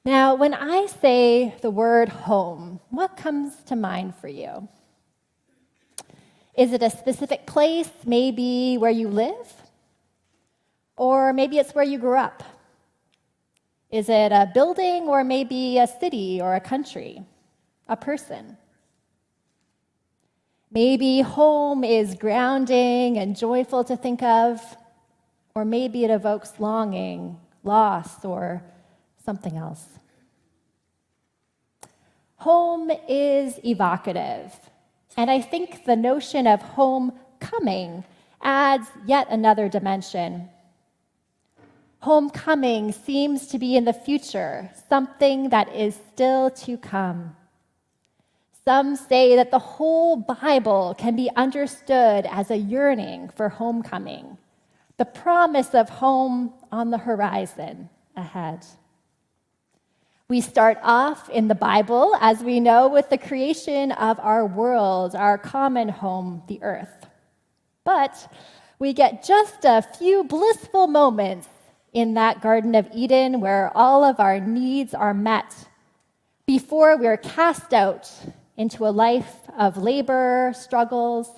Now, when I say the word home, what comes to mind for you? Is it a specific place, maybe where you live? Or maybe it's where you grew up? Is it a building or maybe a city or a country, a person? Maybe home is grounding and joyful to think of, or maybe it evokes longing, loss, or something else. Home is evocative, and I think the notion of homecoming adds yet another dimension. Homecoming seems to be in the future, something that is still to come. Some say that the whole Bible can be understood as a yearning for homecoming, the promise of home on the horizon ahead. We start off in the Bible, as we know, with the creation of our world, our common home, the earth. But we get just a few blissful moments in that Garden of Eden where all of our needs are met before we're cast out into a life of labor, struggles,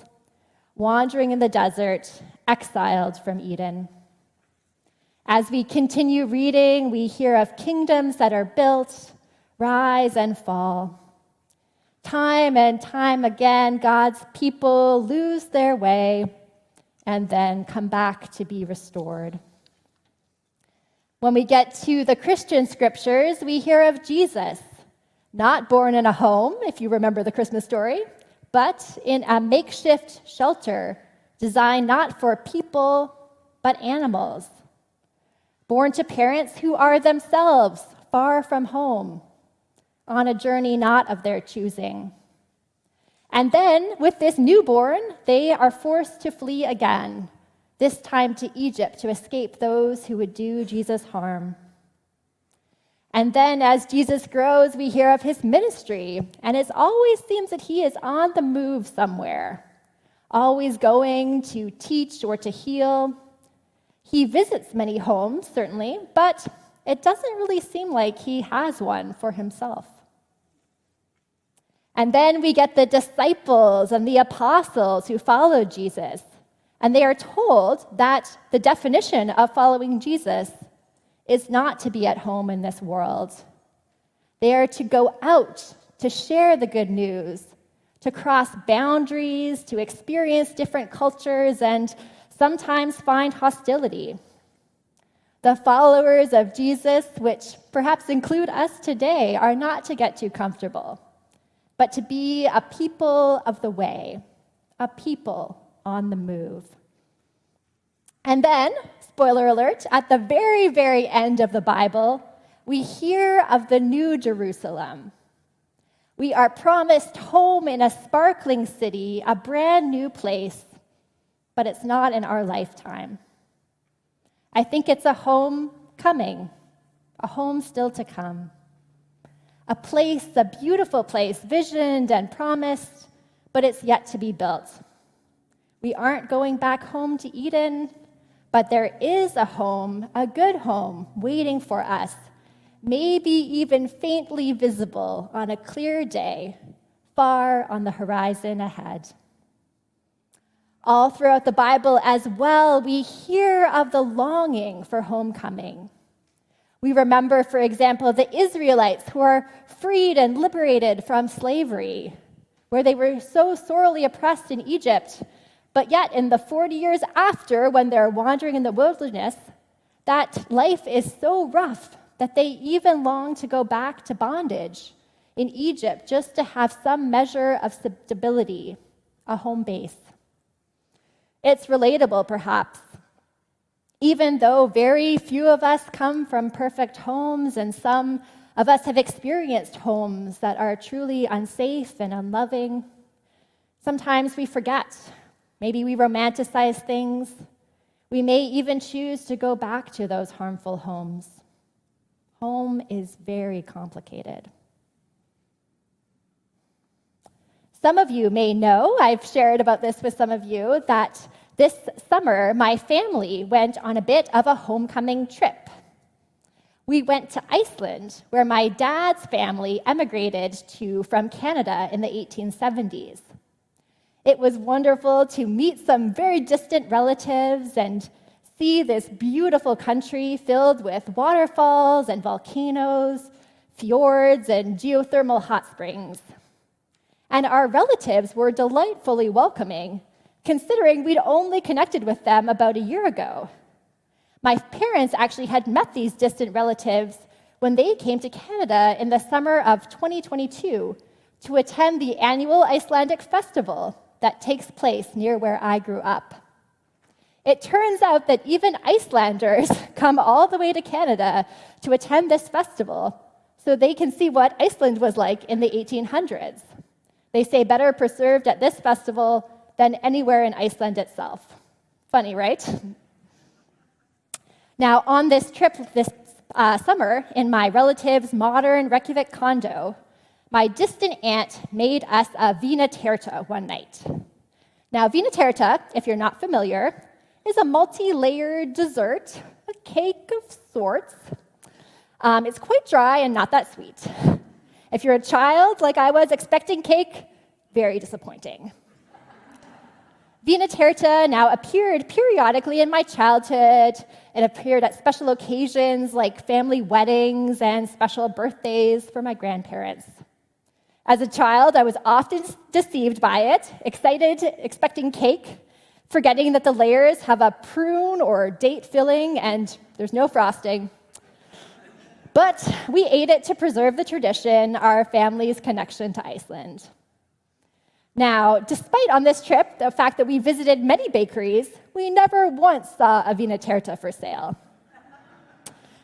wandering in the desert, exiled from Eden. As we continue reading, we hear of kingdoms that are built, rise and fall. Time and time again, God's people lose their way and then come back to be restored. When we get to the Christian scriptures, we hear of Jesus, not born in a home, if you remember the Christmas story, but in a makeshift shelter designed not for people, but animals. Born to parents who are themselves far from home, on a journey not of their choosing. And then, with this newborn, they are forced to flee again, this time to Egypt to escape those who would do Jesus harm. And then, as Jesus grows, we hear of his ministry, and it always seems that he is on the move somewhere, always going to teach or to heal. He visits many homes, certainly, but it doesn't really seem like he has one for himself. And then we get the disciples and the apostles who followed Jesus, and they are told that the definition of following Jesus is not to be at home in this world. They are to go out to share the good news, to cross boundaries, to experience different cultures, and sometimes find hostility. The followers of Jesus, which perhaps include us today, are not to get too comfortable, but to be a people of the way, a people on the move. And then, spoiler alert, at the very, very end of the Bible, we hear of the New Jerusalem. We are promised home in a sparkling city, a brand new place, but it's not in our lifetime. I think it's a home coming, a home still to come. A place, a beautiful place, visioned and promised, but it's yet to be built. We aren't going back home to Eden, but there is a home, a good home, waiting for us, maybe even faintly visible on a clear day, far on the horizon ahead. All throughout the Bible as well, we hear of the longing for homecoming. We remember, for example, the Israelites who are freed and liberated from slavery, where they were so sorely oppressed in Egypt, but yet in the 40 years after, when they're wandering in the wilderness, that life is so rough that they even long to go back to bondage in Egypt just to have some measure of stability, a home base. It's relatable, perhaps. Even though very few of us come from perfect homes, and some of us have experienced homes that are truly unsafe and unloving, sometimes we forget. Maybe we romanticize things. We may even choose to go back to those harmful homes. Home is very complicated. Some of you may know, I've shared about this with some of you, that this summer my family went on a bit of a homecoming trip. We went to Iceland, where my dad's family emigrated to from Canada in the 1870s. It was wonderful to meet some very distant relatives and see this beautiful country filled with waterfalls and volcanoes, fjords, and geothermal hot springs. And our relatives were delightfully welcoming, considering we'd only connected with them about a year ago. My parents actually had met these distant relatives when they came to Canada in the summer of 2022 to attend the annual Icelandic festival that takes place near where I grew up. It turns out that even Icelanders come all the way to Canada to attend this festival so they can see what Iceland was like in the 1800s. They say better preserved at this festival than anywhere in Iceland itself. Funny, right? Now, on this trip this summer, in my relative's modern Reykjavik condo, my distant aunt made us a vinaterta one night. Now, vinaterta, if you're not familiar, is a multi-layered dessert, a cake of sorts. It's quite dry and not that sweet. If you're a child, like I was, expecting cake, very disappointing. Vinaterta now appeared periodically in my childhood. It appeared at special occasions like family weddings and special birthdays for my grandparents. As a child, I was often deceived by it, excited, expecting cake, forgetting that the layers have a prune or date filling and there's no frosting. But we ate it to preserve the tradition, our family's connection to Iceland. Now, despite on this trip the fact that we visited many bakeries, we never once saw a vinaterta for sale.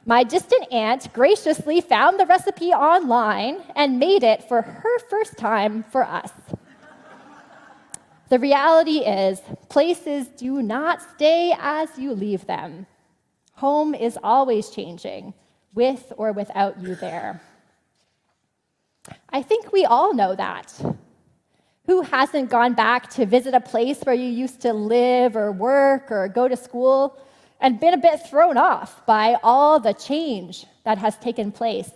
My distant aunt graciously found the recipe online and made it for her first time for us. The reality is, places do not stay as you leave them. Home is always changing, with or without you there. I think we all know that. Who hasn't gone back to visit a place where you used to live or work or go to school and been a bit thrown off by all the change that has taken place?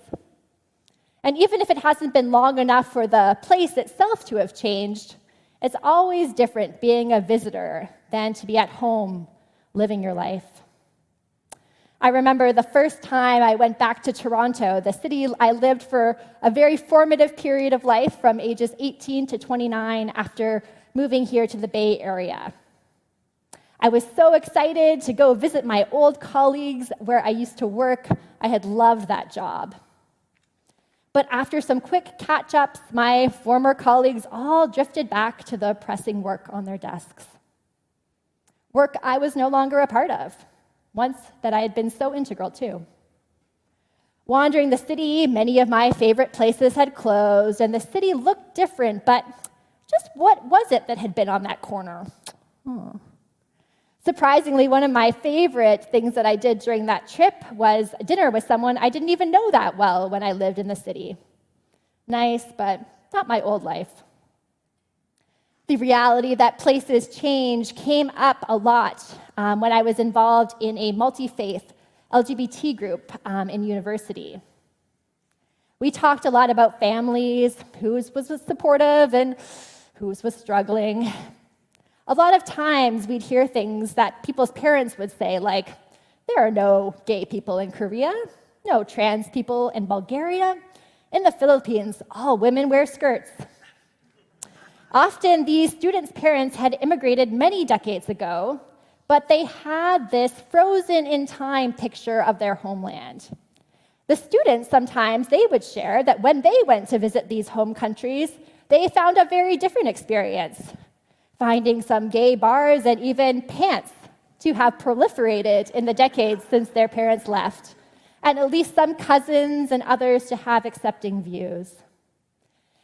And even if it hasn't been long enough for the place itself to have changed, it's always different being a visitor than to be at home living your life. I remember the first time I went back to Toronto, the city I lived for a very formative period of life from ages 18 to 29 after moving here to the Bay Area. I was so excited to go visit my old colleagues where I used to work. I had loved that job. But after some quick catch-ups, my former colleagues all drifted back to the pressing work on their desks. Work I was no longer a part of, once that I had been so integral to. Wandering the city, many of my favorite places had closed, and the city looked different, but just what was it that had been on that corner? Surprisingly, one of my favorite things that I did during that trip was dinner with someone I didn't even know that well when I lived in the city. Nice, but not my old life. The reality that places change came up a lot when I was involved in a multi-faith LGBT group in university. We talked a lot about families, whose was supportive and whose was struggling. A lot of times we'd hear things that people's parents would say, like, there are no gay people in Korea, no trans people in Bulgaria. In the Philippines, all women wear skirts. Often, these students' parents had immigrated many decades ago, but they had this frozen-in-time picture of their homeland. The students, sometimes, they would share that when they went to visit these home countries, they found a very different experience, finding some gay bars and even pants to have proliferated in the decades since their parents left, and at least some cousins and others to have accepting views.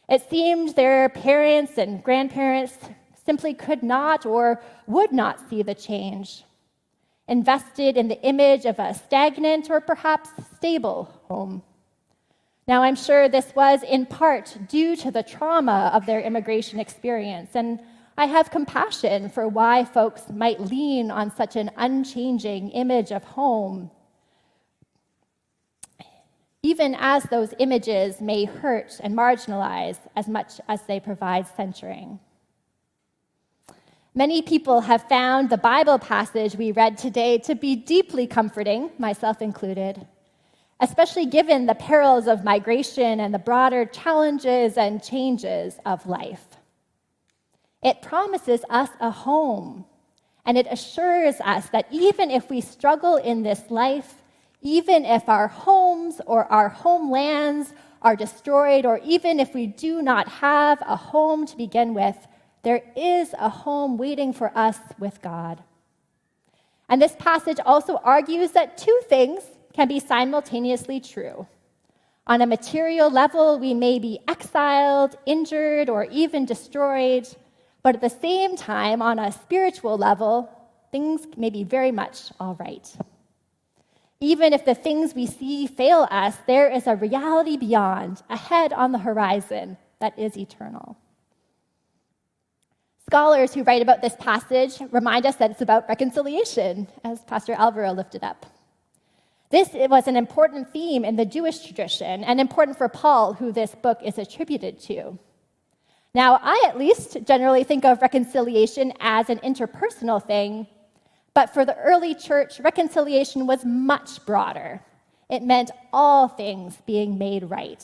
It seemed their parents and grandparents simply could not or would not see the change, invested in the image of a stagnant or perhaps stable home. Now, I'm sure this was in part due to the trauma of their immigration experience, and I have compassion for why folks might lean on such an unchanging image of home. even as those images may hurt and marginalize as much as they provide centering. Many people have found the Bible passage we read today to be deeply comforting, myself included, especially given the perils of migration and the broader challenges and changes of life. It promises us a home, and it assures us that even if we struggle in this life, even if our homes or our homelands are destroyed, or even if we do not have a home to begin with, there is a home waiting for us with God. And this passage also argues that two things can be simultaneously true. On a material level, we may be exiled, injured, or even destroyed, but at the same time, on a spiritual level, things may be very much all right. Even if the things we see fail us, there is a reality beyond, ahead on the horizon, that is eternal. Scholars who write about this passage remind us that it's about reconciliation, as Pastor Alvaro lifted up. This was an important theme in the Jewish tradition and important for Paul, who this book is attributed to. Now, I at least generally think of reconciliation as an interpersonal thing, but for the early church, reconciliation was much broader. It meant all things being made right.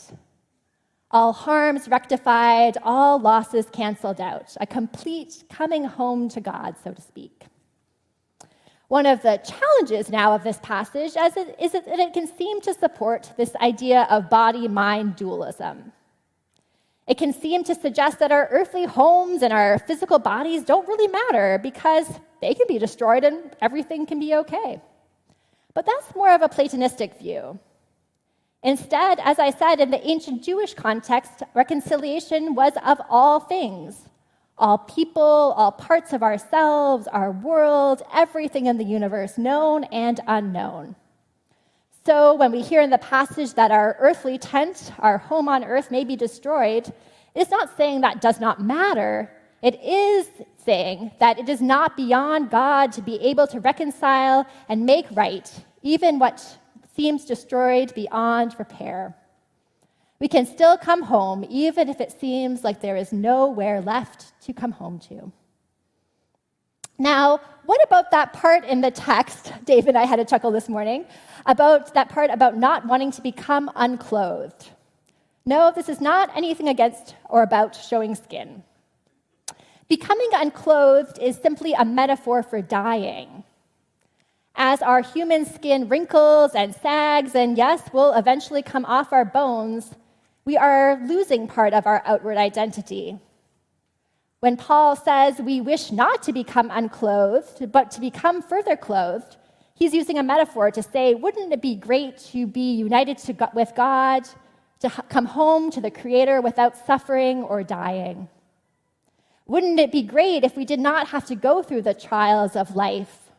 All harms rectified, all losses canceled out, a complete coming home to God, so to speak. One of the challenges now of this passage is that it can seem to support this idea of body-mind dualism. It can seem to suggest that our earthly homes and our physical bodies don't really matter because they can be destroyed and everything can be okay. But that's more of a Platonistic view. Instead, as I said, in the ancient Jewish context, reconciliation was of all things. All people, all parts of ourselves, our world, everything in the universe, known and unknown. So when we hear in the passage that our earthly tent, our home on earth, may be destroyed, it's not saying that does not matter. It is saying that it is not beyond God to be able to reconcile and make right, even what seems destroyed beyond repair. We can still come home, even if it seems like there is nowhere left to come home to. Now, what about that part in the text, Dave and I had a chuckle this morning, about that part about not wanting to become unclothed? No, this is not anything against or about showing skin. Becoming unclothed is simply a metaphor for dying. As our human skin wrinkles and sags, and yes, will eventually come off our bones, we are losing part of our outward identity. When Paul says we wish not to become unclothed, but to become further clothed, he's using a metaphor to say, wouldn't it be great to be united with God, to come home to the Creator without suffering or dying? Wouldn't it be great if we did not have to go through the trials of life,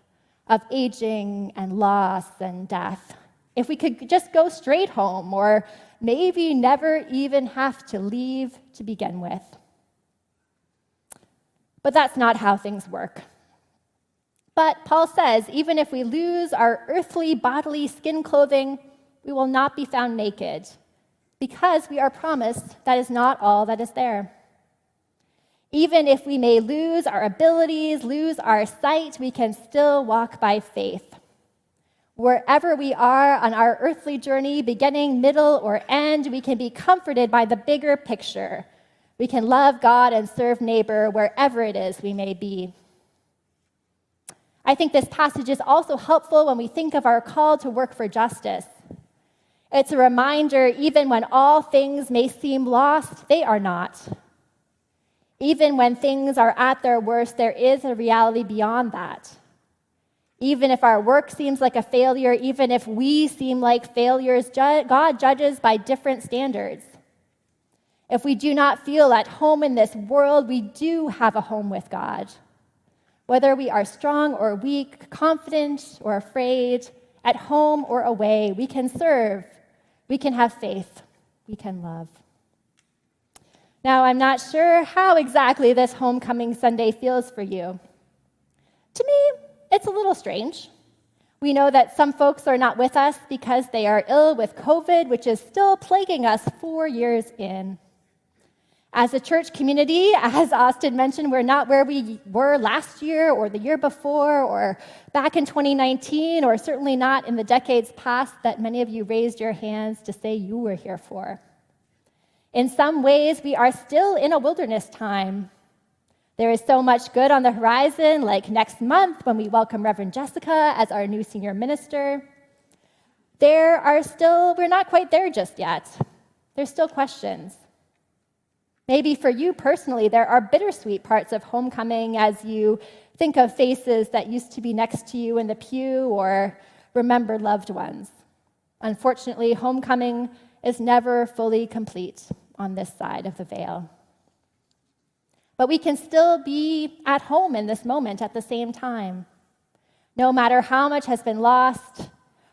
of aging and loss and death? If we could just go straight home, or maybe never even have to leave to begin with. But that's not how things work. But Paul says, even if we lose our earthly bodily skin clothing, we will not be found naked, because we are promised that is not all that is there. Even if we may lose our abilities, lose our sight, we can still walk by faith. Wherever we are on our earthly journey, beginning, middle, or end, we can be comforted by the bigger picture. We can love God and serve neighbor wherever it is we may be. I think this passage is also helpful when we think of our call to work for justice. It's a reminder, even when all things may seem lost, they are not. Even when things are at their worst, there is a reality beyond that. Even if our work seems like a failure, even if we seem like failures, God judges by different standards. If we do not feel at home in this world, we do have a home with God. Whether we are strong or weak, confident or afraid, at home or away, we can serve, we can have faith, we can love. Now, I'm not sure how exactly this homecoming Sunday feels for you. To me, it's a little strange. We know that some folks are not with us because they are ill with COVID, which is still plaguing us 4 years in. As a church community, as Austin mentioned, we're not where we were last year or the year before or back in 2019, or certainly not in the decades past that many of you raised your hands to say you were here for. In some ways, we are still in a wilderness time. There is so much good on the horizon, like next month when we welcome Reverend Jessica as our new senior minister. We're not quite there just yet. There's still questions. Maybe for you personally, there are bittersweet parts of homecoming as you think of faces that used to be next to you in the pew or remember loved ones. Unfortunately, homecoming is never fully complete on this side of the veil. But we can still be at home in this moment at the same time. No matter how much has been lost,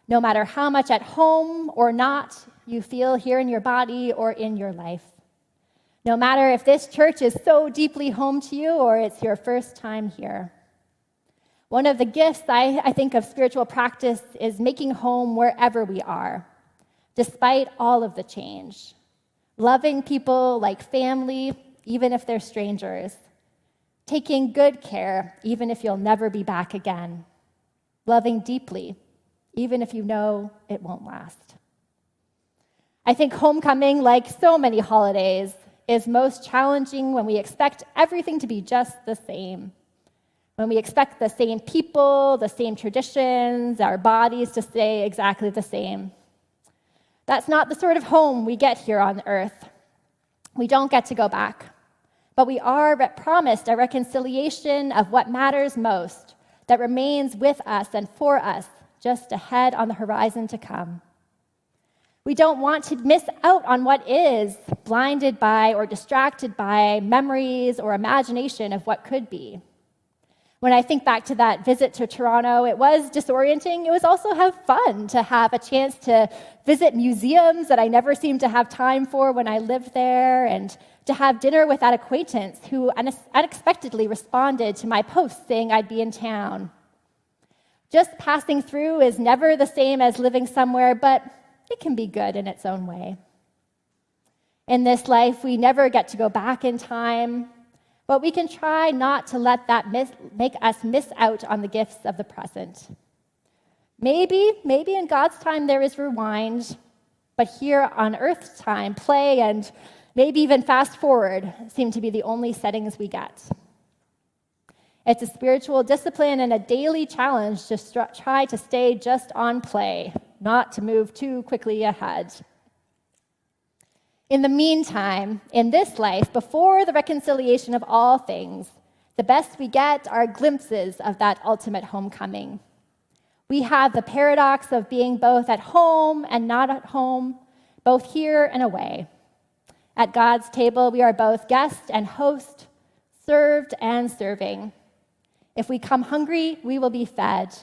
no matter how much at home or not you feel here in your body or in your life. No matter if this church is so deeply home to you or it's your first time here. One of the gifts, I think, of spiritual practice is making home wherever we are, despite all of the change. Loving people like family, even if they're strangers. Taking good care, even if you'll never be back again. Loving deeply, even if you know it won't last. I think homecoming, like so many holidays, is most challenging when we expect everything to be just the same. When we expect the same people, the same traditions, our bodies to stay exactly the same. That's not the sort of home we get here on earth. We don't get to go back. But we are promised a reconciliation of what matters most that remains with us and for us just ahead on the horizon to come. We don't want to miss out on what is, blinded by or distracted by memories or imagination of what could be. When I think back to that visit to Toronto, it was disorienting. It was also fun to have a chance to visit museums that I never seemed to have time for when I lived there, and to have dinner with that acquaintance who unexpectedly responded to my post saying I'd be in town. Just passing through is never the same as living somewhere, but it can be good in its own way. In this life, we never get to go back in time, but we can try not to let that make us miss out on the gifts of the present. Maybe in God's time there is rewind, but here on earth's time, play and maybe even fast forward seem to be the only settings we get. It's a spiritual discipline and a daily challenge to try to stay just on play, not to move too quickly ahead. In the meantime, in this life, before the reconciliation of all things, the best we get are glimpses of that ultimate homecoming. We have the paradox of being both at home and not at home, both here and away. At God's table, we are both guest and host, served and serving. If we come hungry, we will be fed.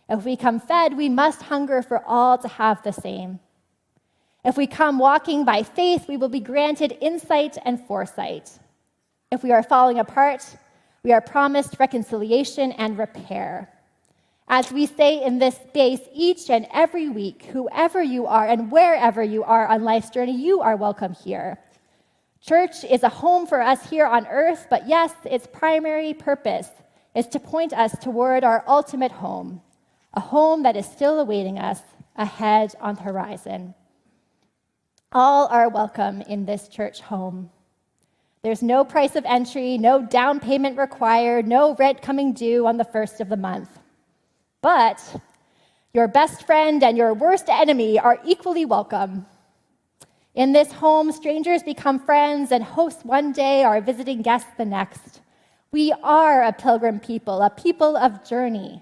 If we come fed, we must hunger for all to have the same. If we come walking by faith, we will be granted insight and foresight. If we are falling apart, we are promised reconciliation and repair. As we say in this space each and every week, whoever you are and wherever you are on life's journey, you are welcome here. Church is a home for us here on earth, but yes, its primary purpose is to point us toward our ultimate home, a home that is still awaiting us ahead on the horizon. All are welcome in this church home. There's no price of entry, no down payment required, no rent coming due on the first of the month. But your best friend and your worst enemy are equally welcome. In this home, strangers become friends and hosts one day are visiting guests the next. We are a pilgrim people, a people of journey,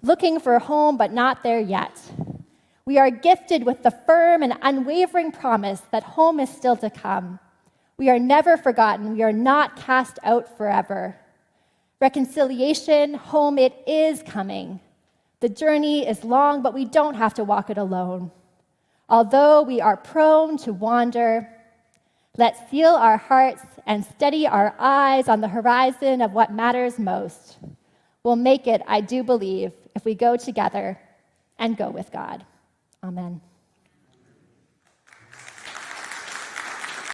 looking for a home but not there yet. We are gifted with the firm and unwavering promise that home is still to come. We are never forgotten. We are not cast out forever. Reconciliation, home, it is coming. The journey is long, but we don't have to walk it alone. Although we are prone to wander, let's seal our hearts and steady our eyes on the horizon of what matters most. We'll make it, I do believe, if we go together and go with God. Amen.